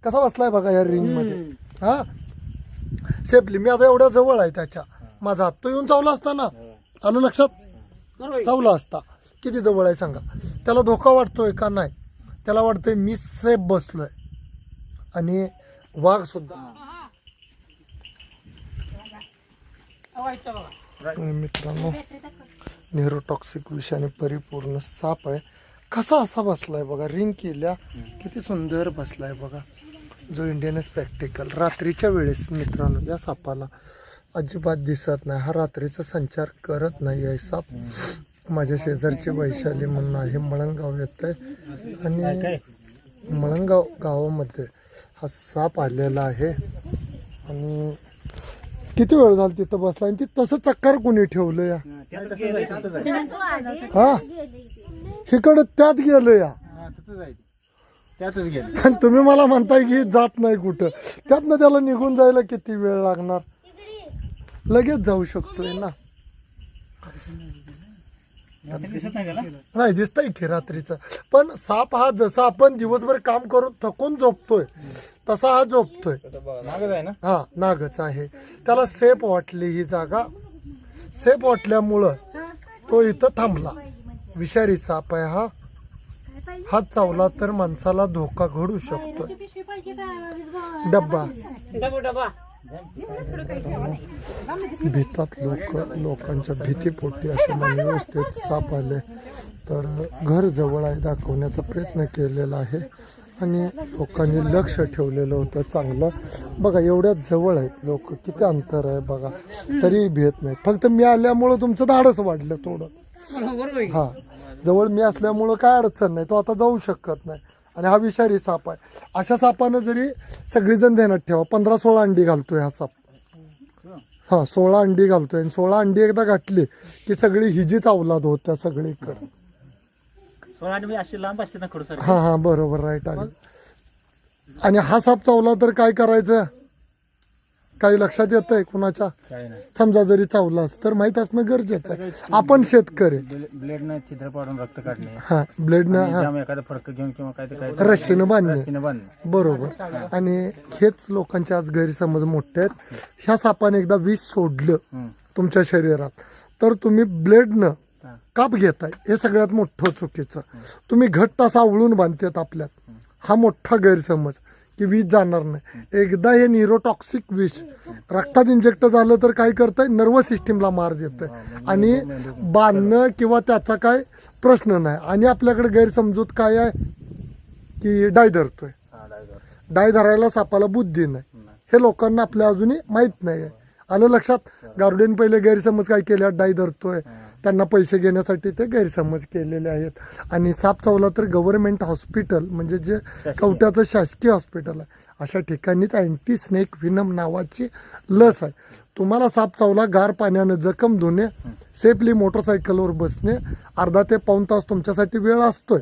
कसा बसलाय बघा या रिंग मध्ये. हा सेफली मी आता एवढ्या जवळ आहे त्याच्या, माझा हात तो येऊन चावला असता ना, आलं लक्षात, चावला असता. किती जवळ आहे सांगा. त्याला धोका वाटतोय का? नाही. त्याला वाटतंय मी सेफ बसलोय. आणि वाघ सुद्धा मित्रांनो न्यूरोटॉक्सिक विषाने परिपूर्ण साप आहे. कसा असा बसलाय बघा, रिंग केल्या, किती सुंदर बसलाय बघा. जो इंडियन स्पेक्टिकल रात्रीच्या वेळेस मित्रांनो या सापाला अजिबात दिसत नाही. हा रात्रीचा संचार करत नाही आहे साप. माझ्या शेजारची वैशाली म्हणून आहे, मळंगाव येत आहे, आणि मळंगाव गावामध्ये हा साप आलेला आहे. आणि किती वेळ झाला तिथं बसला, आणि ती तसं चक्कर कोणी ठेवलं या? हा इकडं त्यात गेलं या. आणि तुम्ही मला म्हणताय की जात नाही कुठं. त्यातनं त्याला निघून जायला किती वेळ लागणार? लगेच जाऊ शकतोय ना. नाही दिसतंय की रात्रीचं. पण साप हा जसा आपण दिवसभर काम करून थकून झोपतोय तसा हा झोपतोय. हा नागच आहे. त्याला सेफ वाटली ही जागा. सेफ वाटल्यामुळं तो इथं थांबला. विषारी साप आहे हा. हात चावला तर माणसाला धोका घडू शकतोय. डब्बा भीतात लोकांच्या भीतीपोटी असे व्यवस्थित साप आले तर घर जवळ आहे दाखवण्याचा प्रयत्न केलेला आहे. आणि लोकांनी लक्ष ठेवलेलं होतं चांगलं. बघा एवढ्या जवळ आहेत लोक, किती अंतर आहे बघा, तरी भेट नाही. फक्त मी आल्यामुळं तुमचं धाडस वाढलं थोडं. हा जवळ मी असल्यामुळं काय अडचण नाही, तो आता जाऊ शकत नाही. आणि हा विषारी साप आहे. अशा सापानं जरी सगळीजण ध्यानात ठेवा, 15-16 अंडी घालतोय हा साप. हा 16 अंडी घालतोय, आणि 16 अंडी एकदा घातली की सगळी हिजीच अवलाद होत्या सगळीकडे. हा हा बरोबर राईट आहे. आणि हा साप चावला तर काय करायचं? काही लक्षात येतंय कुणाच्या? समजा जरी चावलास तर माहित असणं गरजेचं आहे. आपण शेतकरी ब्लेडनं छिद्र पाडून रक्त काढणे, हा ब्लेडनं एखादं फडकं घेऊन किंवा काय रस्सीनं बांधणे, बरोबर. आणि हेच लोकांचे आज गैरसमज मोठे आहेत. ह्या सापाने एकदा विष सोडलं तुमच्या शरीरात तर तुम्ही ब्लेडनं काप घेताय, हे सगळ्यात मोठं चुकीचं. तुम्ही घट्ट असा आवळून बांधतात आपल्यात, हा मोठा गैरसमज की विष जाणार नाही. एकदा हे न्यूरोटॉक्सिक विष रक्तात इंजेक्ट झालं तर काय करतंय? नर्वस सिस्टीमला मार देतंय, आणि बांधणं किंवा त्याचा काय प्रश्न नाही. आणि आपल्याकडे गैरसमजूत काय आहे की डाय धरतोय. डाय धरायला सापाला बुद्धी नाही, हे लोकांना आपल्या अजूनही माहीत नाही आहे. आलं लक्षात? गार्डन पहिले गैरसमज काय केले, डाय धरतोय, त्यांना पैसे घेण्यासाठी ते गैरसमज केलेले आहेत. आणि साप चावला तर गव्हर्नमेंट हॉस्पिटल म्हणजे जे कवट्याचं शासकीय हॉस्पिटल आहे अशा ठिकाणीच अँटी स्नेक व्हिनम नावाची लस आहे. तुम्हाला साप चावला, गार पाण्यानं जखम धुणे, सेफली मोटरसायकलवर बसणे, अर्धा ते पाऊण तास तुमच्यासाठी वेळ असतोय.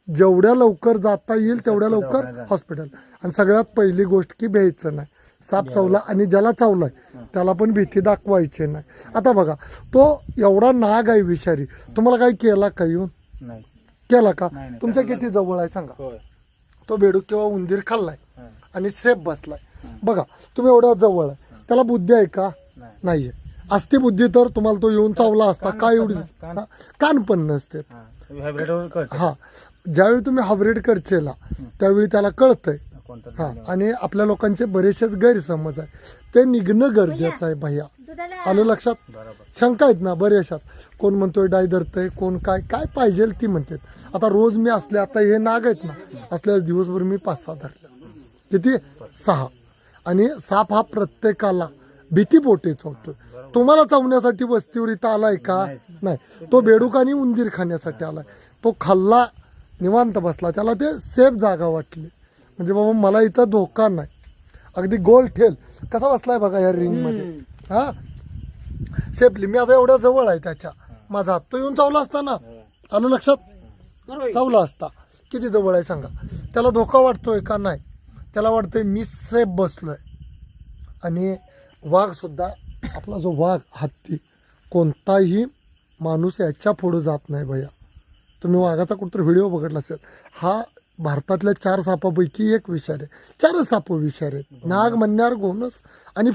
जेवढ्या लवकर जाता येईल तेवढ्या लवकर हॉस्पिटल. आणि सगळ्यात पहिली गोष्ट की भ्यायचं नाही. साप चावला आणि ज्याला चावलाय त्याला पण भीती दाखवायची नाही. आता बघा तो एवढा नाग आहे विषारी, तुम्हाला काही केला का येऊन? केला का? तुमच्या किती जवळ आहे सांगा. तो बेडूक किंवा उंदीर खाल्लाय आणि सेफ बसलाय. बघा तुम्ही एवढ्या जवळ आहे, त्याला बुद्धी आहे का? नाहीये. असती बुद्धी तर तुम्हाला तो येऊन चावला असता का? एवढी कान पण नसते. हा ज्यावेळी तुम्ही हायब्रिड करचेला त्यावेळी त्याला कळतंय. हा आणि आपल्या लोकांचे बरेचसेच गैरसमज आहे, ते निघणं गरजेचं आहे भैया. आलं लक्षात? शंका आहेत ना बऱ्याचशाच. कोण म्हणतोय डाय धरतंय, कोण काय काय पाहिजे ती म्हणतात. आता रोज मी असले, आता हे नाग आहेत ना, असल्यास दिवसभर मी 5-6 धरले. किती? 6. आणि साप हा प्रत्येकाला भीतीपोटी चावतोय. तुम्हाला चावण्यासाठी वस्तीवर इथं आलाय का? नाही. तो बेडूक आणि उंदीर खाण्यासाठी आलाय. तो खाल्ला, निवांत बसला, त्याला ते सेफ जागा वाटली. म्हणजे बाबा मला इथं धोका नाही. अगदी गोल ठेल कसा बसलाय बघा या रिंग मध्ये. हा सेफली मी आता एवढ्या जवळ आहे त्याच्या, माझा हात तो येऊन चावला असता ना, आलं लक्षात, चावला असता. किती जवळ आहे सांगा. त्याला धोका वाटतोय का? नाही. त्याला वाटतंय मी सेफ बसलोय. आणि वाघ सुद्धा, आपला जो वाघ हत्ती, कोणताही माणूस याच्या पुढे जात नाही भैया. तुम्ही वाघाचा कुठतरी व्हिडिओ बघितला असेल, हा भारतातल्या 4 सापापैकी एक विषारी आहे. 4च साप विषारी आहेत, नाग, मन्यार, घोणस आणि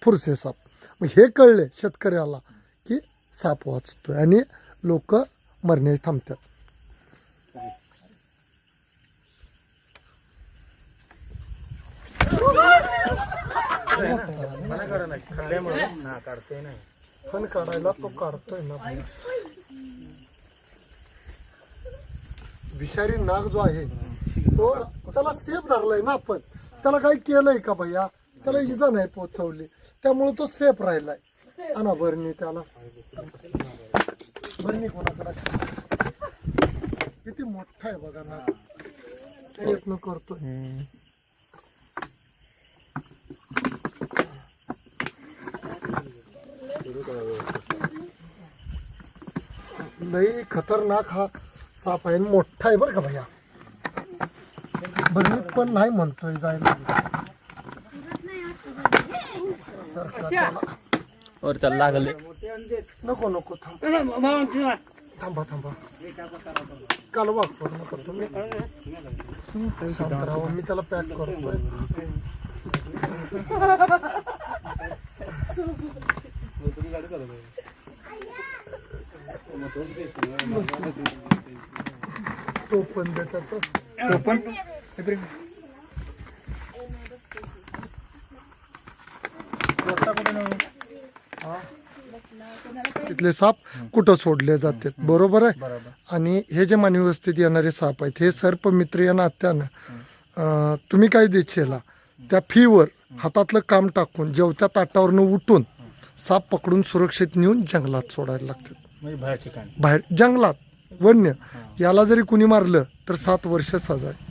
फुरसे साप. मग हे कळले शेतकऱ्याला की साप वाचतोय आणि लोक मरणे थांबतात. पण काढायला तो काढतोय ना. विषारी नाग जो आहे तो त्याला सेफ धरलाय ना आपण. त्याला काही केलंय का भैया? त्याला इजा नाही पोचवली, त्यामुळे तो सेफ राहिलाय. आणा भरणी त्याला. भरणी कोणाकडे? किती मोठा आहे बघा ना. प्रयत्न करतोय. लई खतरनाक हा साप आहे, मोठा आहे बरं का भैया. भरणीत पण नाही म्हणतोय जायला. वर त्याला लागले. नको थांबा. काल वागतो नको तुम्ही. शांत राहा, मी त्याला पॅक करतोय. टोपण दे त्याचं. तिथले साप कुठं सोडले जातात, बरोबर आहे. आणि हे जे मानवी वस्तीत येणारे साप आहेत हे सर्पमित्र या नात्यानं तुम्ही काय देशील त्या फीवर हातातलं काम टाकून जेवत्या ताटावरनं उठून साप पकडून सुरक्षित नेऊन जंगलात सोडायला लागतात. म्हणजे बाहेर ठिकाणी, बाहेर जंगलात वन्य. याला जरी कुणी मारलं तर 7 वर्ष सजा आहे.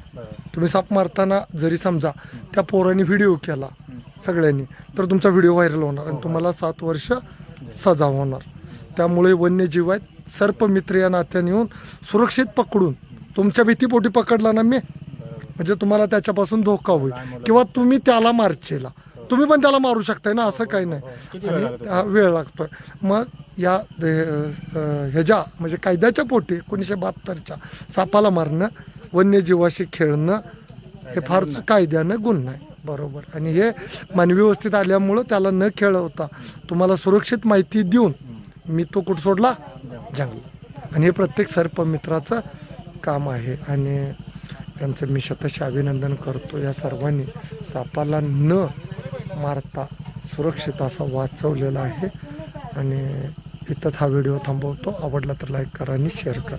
तुम्ही साप मारताना जरी समजा त्या पोरांनी व्हिडिओ केला सगळ्यांनी तर तुमचा व्हिडिओ व्हायरल होणार आणि तुम्हाला 7 वर्ष सजा होणार. त्यामुळे वन्यजीव आहेत सर्पमित्र या नात्याने येऊन सुरक्षित पकडून तुमच्या भीतीपोटी पकडला ना मी म्हणजे तुम्हाला त्याच्यापासून धोका होईल किंवा तुम्ही त्याला मारचेला. तुम्ही पण त्याला मारू शकताय ना, असं काही नाही. वेळ लागतोय. मग या ह्याच्या म्हणजे कायद्याच्या पोटी 1972च्या सापाला मारणं, वन्यजीवाशी खेळणं हे फार कायद्यानं गुन्हा आहे, बरोबर. आणि हे मानवी वस्तीत आल्यामुळं त्याला न खेळवता तुम्हाला सुरक्षित माहिती देऊन मी तो कुठं सोडला? जंगल. आणि हे प्रत्येक सर्पमित्राचं काम आहे आणि त्यांचं मी शतश अभिनंदन करतो. या सर्वांनी सापाला न मारता सुरक्षित असा वाचवलेला आहे. आणि इथंच हा व्हिडिओ थांबवतो. आवडला तर लाईक करा आणि शेअर करा.